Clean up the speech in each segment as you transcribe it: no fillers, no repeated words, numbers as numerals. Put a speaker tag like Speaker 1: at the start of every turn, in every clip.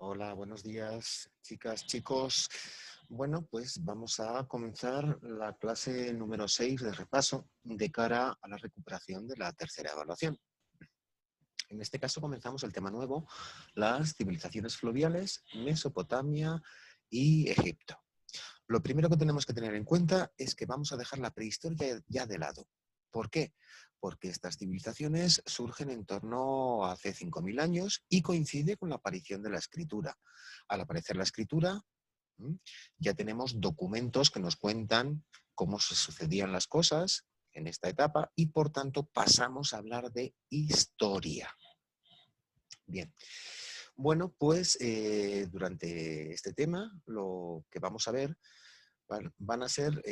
Speaker 1: Hola, buenos días, chicas, chicos. Bueno, pues vamos a comenzar la clase número 6 de repaso de cara a la recuperación de la tercera evaluación. En este caso comenzamos el tema nuevo, las civilizaciones fluviales, Mesopotamia y Egipto. Lo primero que tenemos que tener en cuenta es que vamos a dejar la prehistoria ya de lado. ¿Por qué? Porque estas civilizaciones surgen en torno a hace 5.000 años y coincide con la aparición de la escritura. Al aparecer la escritura, ya tenemos documentos que nos cuentan cómo se sucedían las cosas en esta etapa y por tanto pasamos a hablar de historia. Bien, bueno, pues durante este tema lo que vamos a ver van a ser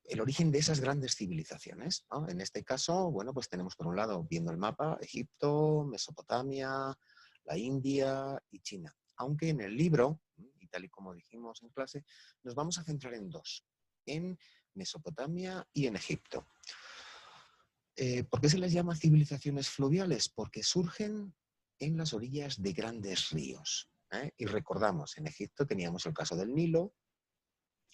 Speaker 1: el origen de esas grandes civilizaciones, ¿no? En este caso, bueno, pues tenemos por un lado, viendo el mapa, Egipto, Mesopotamia, la India y China. Aunque en el libro, y tal y como dijimos en clase, nos vamos a centrar en dos, en Mesopotamia y en Egipto. ¿Por qué se les llama civilizaciones fluviales? Porque surgen en las orillas de grandes ríos. Y recordamos, en Egipto teníamos el caso del Nilo,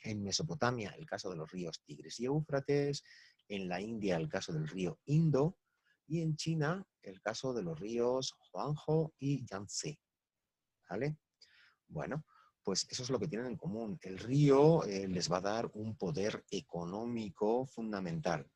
Speaker 1: en Mesopotamia el caso de los ríos Tigris y Éufrates, en la India el caso del río Indo y en China el caso de los ríos Huanghe y Yangtze. ¿Vale? Bueno, pues eso es lo que tienen en común. El río les va a dar un poder económico fundamental.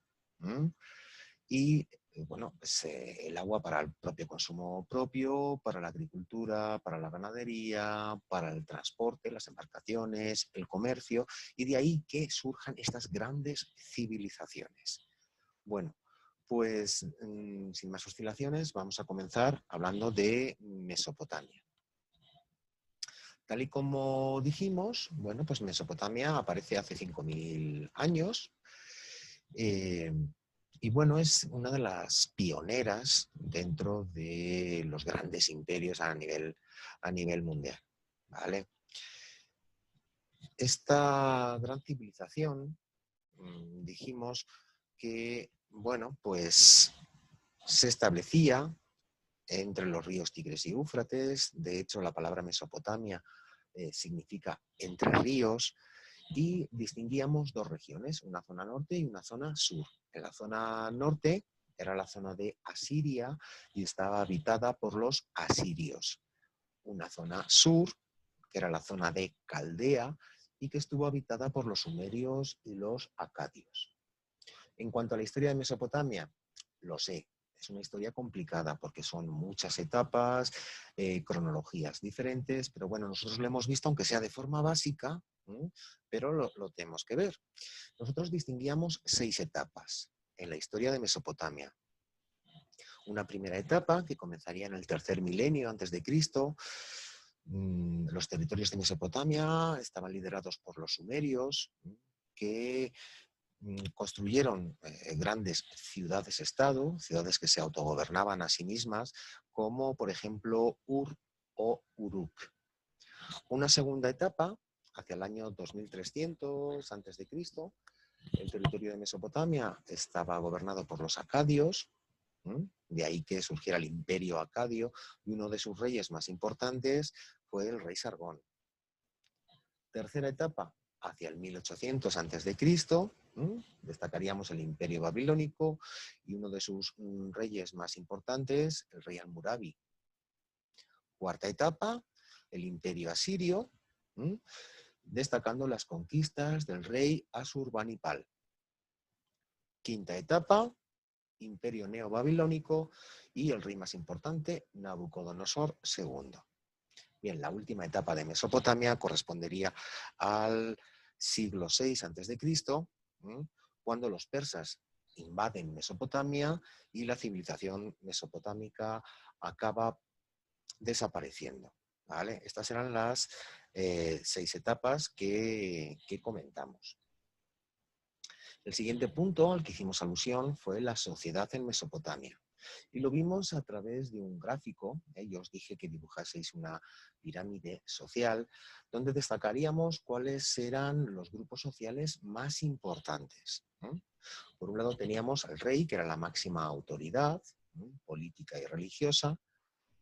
Speaker 1: Y bueno, pues, el agua para el propio consumo propio, para la agricultura, para la ganadería, para el transporte, las embarcaciones, el comercio, y de ahí que surjan estas grandes civilizaciones. Bueno, pues sin más oscilaciones, vamos a comenzar hablando de Mesopotamia. Tal y como dijimos, bueno, pues Mesopotamia aparece hace 5.000 años. Eh, y bueno, es una de las pioneras dentro de los grandes imperios a nivel mundial. ¿Vale? Esta gran civilización, dijimos que, bueno, pues se establecía entre los ríos Tigres y Éufrates. De hecho, la palabra Mesopotamia significa entre ríos, y distinguíamos dos regiones, una zona norte y una zona sur. En la zona norte era la zona de Asiria y estaba habitada por los asirios. Una zona sur, que era la zona de Caldea, y que estuvo habitada por los sumerios y los acadios. En cuanto a la historia de Mesopotamia, lo sé, es una historia complicada porque son muchas etapas, cronologías diferentes, pero bueno, nosotros lo hemos visto, aunque sea de forma básica, pero lo tenemos que ver. Nosotros distinguíamos 6 etapas en la historia de Mesopotamia. Una primera etapa que comenzaría en el tercer milenio antes de Cristo. Los territorios de Mesopotamia estaban liderados por los sumerios, que construyeron grandes ciudades-estado, ciudades que se autogobernaban a sí mismas, como por ejemplo Ur o Uruk. Una segunda etapa, hacia el año 2300 a.C., el territorio de Mesopotamia estaba gobernado por los acadios, de ahí que surgiera el imperio acadio, y uno de sus reyes más importantes fue el rey Sargón. Tercera etapa, hacia el 1800 a.C., destacaríamos el imperio babilónico y uno de sus reyes más importantes, el rey Almurabi. Cuarta etapa, el imperio asirio, destacando las conquistas del rey Asurbanipal. Quinta etapa, imperio neobabilónico y el rey más importante, Nabucodonosor II. Bien, la última etapa de Mesopotamia correspondería al siglo VI a.C., cuando los persas invaden Mesopotamia y la civilización mesopotámica acaba desapareciendo. ¿Vale? Estas eran las 6 etapas que comentamos. El siguiente punto al que hicimos alusión fue la sociedad en Mesopotamia. Y lo vimos a través de un gráfico. Yo os dije que dibujaseis una pirámide social donde destacaríamos cuáles eran los grupos sociales más importantes. Por un lado teníamos al rey, que era la máxima autoridad política y religiosa.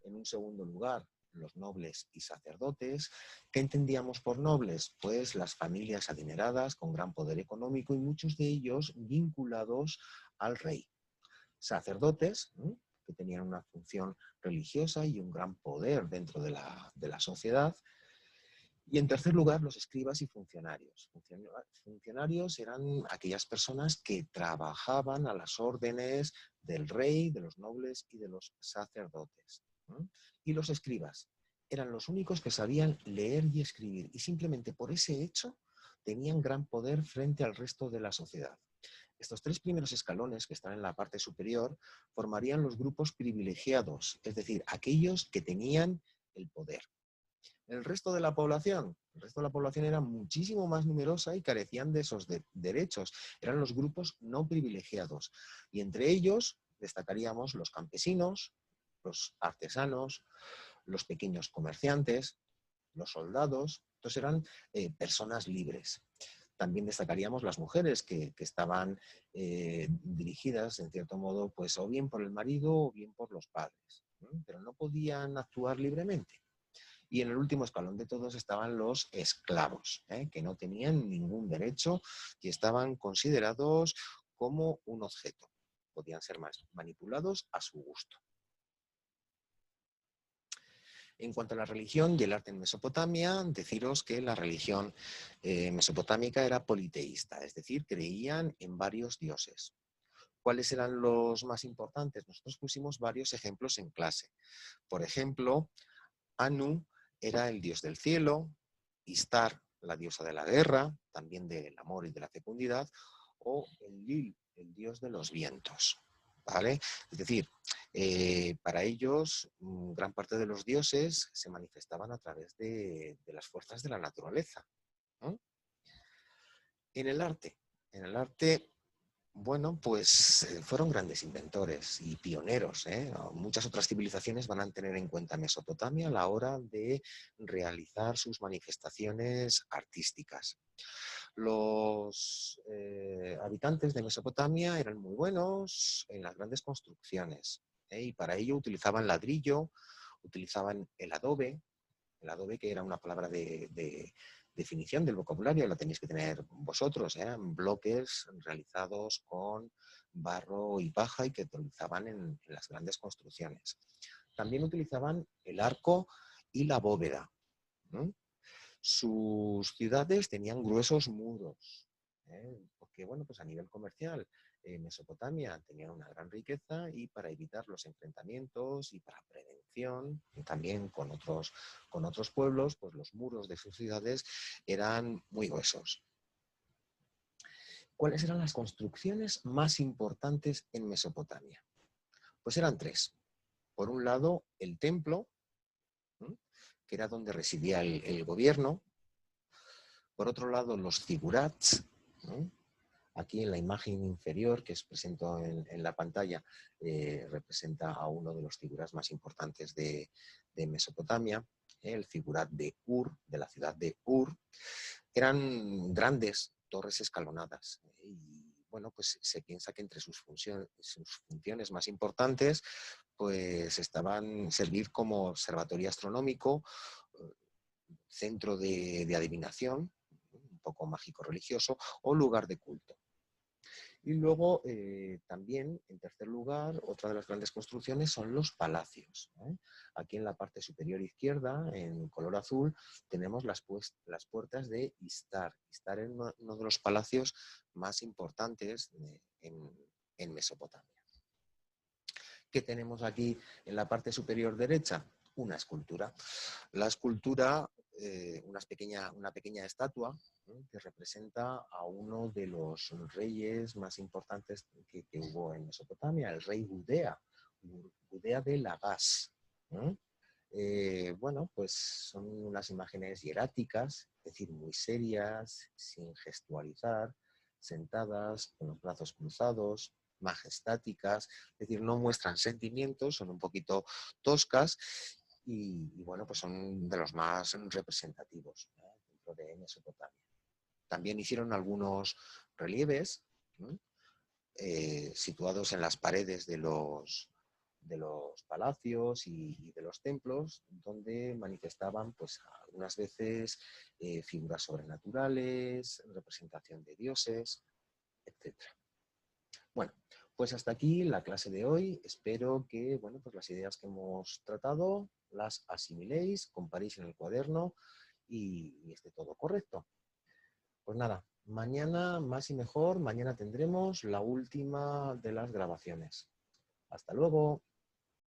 Speaker 1: En un segundo lugar, los nobles y sacerdotes. ¿Qué entendíamos por nobles? Pues las familias adineradas con gran poder económico y muchos de ellos vinculados al rey. Sacerdotes, ¿no?, que tenían una función religiosa y un gran poder dentro de la sociedad. Y en tercer lugar, los escribas y funcionarios. Funcionarios eran aquellas personas que trabajaban a las órdenes del rey, de los nobles y de los sacerdotes. Y los escribas eran los únicos que sabían leer y escribir, y simplemente por ese hecho tenían gran poder frente al resto de la sociedad. Estos tres primeros escalones que están en la parte superior formarían los grupos privilegiados, es decir, aquellos que tenían el poder. El resto de la población era muchísimo más numerosa y carecían de esos derechos. Eran los grupos no privilegiados. Y entre ellos destacaríamos los campesinos, los artesanos, los pequeños comerciantes, los soldados. Entonces eran personas libres. También destacaríamos las mujeres que estaban dirigidas, en cierto modo, pues o bien por el marido o bien por los padres, pero no podían actuar libremente. Y en el último escalón de todos estaban los esclavos, que no tenían ningún derecho y estaban considerados como un objeto. Podían ser manipulados a su gusto. En cuanto a la religión y el arte en Mesopotamia, deciros que la religión mesopotámica era politeísta, es decir, creían en varios dioses. ¿Cuáles eran los más importantes? Nosotros pusimos varios ejemplos en clase. Por ejemplo, Anu era el dios del cielo, Istar, la diosa de la guerra, también del amor y de la fecundidad, o Enlil, el dios de los vientos. ¿Vale? Es decir, para ellos gran parte de los dioses se manifestaban a través de las fuerzas de la naturaleza, ¿no? En el arte, bueno, pues fueron grandes inventores y pioneros. Muchas otras civilizaciones van a tener en cuenta Mesopotamia a la hora de realizar sus manifestaciones artísticas. Los habitantes de Mesopotamia eran muy buenos en las grandes construcciones, y para ello utilizaban ladrillo, utilizaban el adobe que era una palabra de definición del vocabulario, la tenéis que tener vosotros, bloques realizados con barro y paja y que utilizaban en las grandes construcciones. También utilizaban el arco y la bóveda. Sus ciudades tenían gruesos muros, porque bueno, pues a nivel comercial Mesopotamia tenía una gran riqueza y para evitar los enfrentamientos y para prevención, y también con otros pueblos, pues los muros de sus ciudades eran muy gruesos. ¿Cuáles eran las construcciones más importantes en Mesopotamia? Pues eran tres. Por un lado, el templo, que era donde residía el gobierno. Por otro lado, los zigurats. Aquí en la imagen inferior que os presento en la pantalla representa a uno de los zigurats más importantes de Mesopotamia, el zigurat de Ur, de la ciudad de Ur. Eran grandes torres escalonadas y bueno, pues se piensa que entre sus funciones más importantes pues estaban servir como observatorio astronómico, centro de adivinación, un poco mágico-religioso, o lugar de culto. Y luego también, en tercer lugar, otra de las grandes construcciones son los palacios. Aquí en la parte superior izquierda, en color azul, tenemos las puertas de Istar. Istar es uno de los palacios más importantes en Mesopotamia. ¿Qué tenemos aquí en la parte superior derecha? Una escultura. La escultura, una pequeña estatua que representa a uno de los reyes más importantes que hubo en Mesopotamia, el rey Gudea de Lagash. Bueno, pues son unas imágenes hieráticas, es decir, muy serias, sin gestualizar, sentadas, con los brazos cruzados, majestáticas, es decir, no muestran sentimientos, son un poquito toscas y bueno, pues son de los más representativos dentro de Mesopotamia. También hicieron algunos relieves situados en las paredes de los de los palacios y de los templos, donde manifestaban pues algunas veces figuras sobrenaturales, representación de dioses, etc. Bueno, pues hasta aquí la clase de hoy. Espero que bueno, pues las ideas que hemos tratado las asimiléis, comparéis en el cuaderno y esté todo correcto. Pues nada, mañana más y mejor, mañana tendremos la última de las grabaciones. Hasta luego.